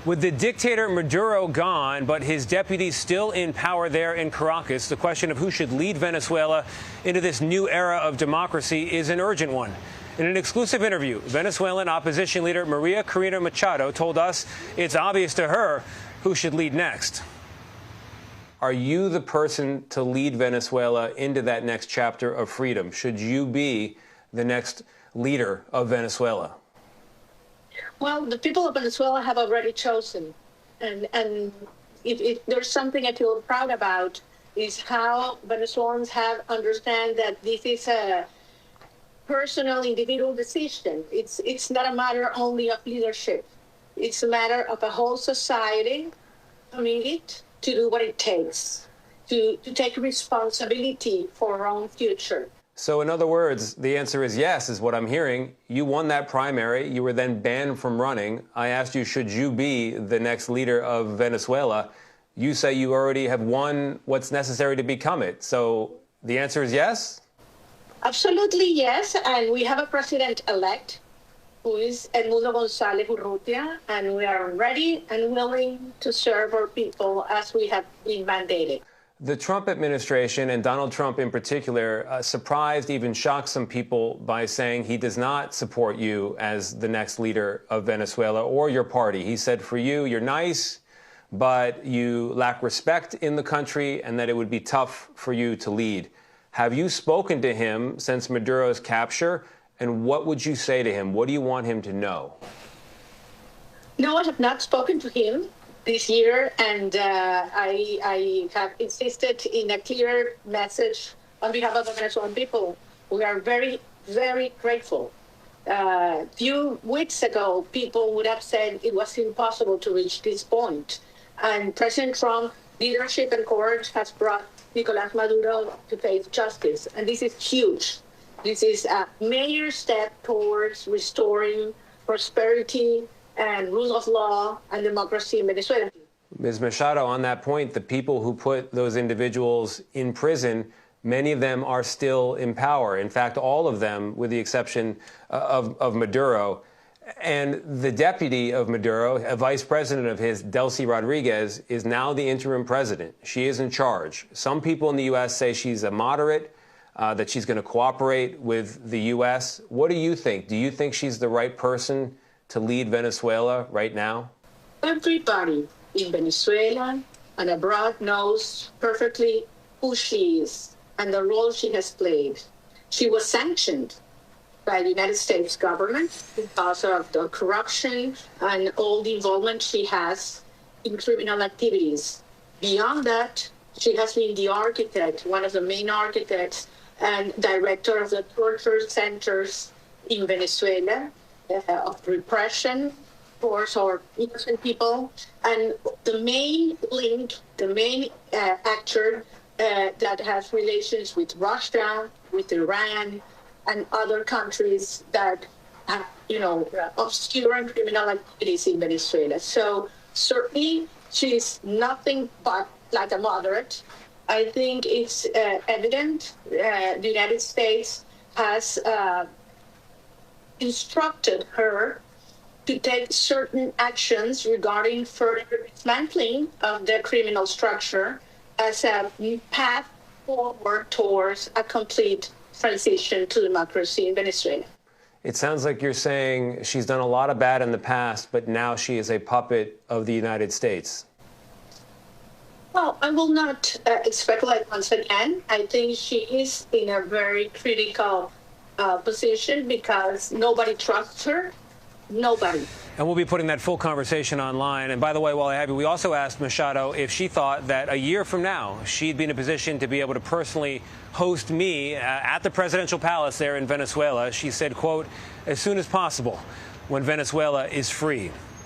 With the dictator Maduro gone, but his deputies still in power there in Caracas, the question of who should lead Venezuela into this new era of democracy is an urgent one. In an exclusive interview, Venezuelan opposition leader María Corina Machado told us it's obvious to her who should lead next. Are you the person to lead Venezuela into that next chapter of freedom? Should you be the next leader of Venezuela? Well, the people of Venezuela have already chosen. And if there's something I feel proud about is how Venezuelans have understand that this is a personal, individual decision. It's not a matter only of leadership. It's a matter of a whole society committed to do what it takes, to take responsibility for our own future. So in other words, the answer is yes, is what I'm hearing. You won that primary. You were then banned from running. I asked you, should you be the next leader of Venezuela? You say you already have won what's necessary to become it. So the answer is yes? Absolutely yes. And we have a president-elect who is Edmundo González Urrutia, and we are ready and willing to serve our people as we have been mandated. The Trump administration, and Donald Trump in particular, surprised, even shocked some people by saying he does not support you as the next leader of Venezuela or your party. He said for you, you're nice, but you lack respect in the country and that it would be tough for you to lead. Have you spoken to him since Maduro's capture? And what would you say to him? What do you want him to know? No, I have not spoken to him this year, and I have insisted in a clear message on behalf of the Venezuelan people. We are very, very grateful. A few weeks ago, people would have said it was impossible to reach this point. And President Trump's leadership and courage has brought Nicolás Maduro to face justice. And this is huge. This is a major step towards restoring prosperity and rule of law and democracy in Venezuela. Ms. Machado, on that point, the people who put those individuals in prison, many of them are still in power. In fact, all of them, with the exception of Maduro. And the deputy of Maduro, a vice president of his, Delcy Rodriguez, is now the interim president. She is in charge. Some people in the U.S. say she's a moderate, that she's going to cooperate with the U.S. What do you think? Do you think she's the right person to lead Venezuela right now? Everybody in Venezuela and abroad knows perfectly who she is and the role she has played. She was sanctioned by the United States government because of the corruption and all the involvement she has in criminal activities. Beyond that, she has been the architect, one of the main architects and director of the torture centers in Venezuela, of repression towards our innocent people, and the main link, the main actor that has relations with Russia, with Iran, and other countries that have, obscure criminal activities in Venezuela. So certainly she's nothing but like a moderate. I think it's evident the United States has instructed her to take certain actions regarding further dismantling of the criminal structure as a path forward towards a complete transition to democracy in Venezuela. It sounds like you're saying she's done a lot of bad in the past, but now she is a puppet of the United States. Well, I will not speculate once again. I think she is in a very critical position because nobody trusts her. Nobody. And we'll be putting that full conversation online. And by the way, while I have you, we also asked Machado if she thought that a year from now she'd be in a position to be able to personally host me at the presidential palace there in Venezuela. She said, quote, as soon as possible when Venezuela is free.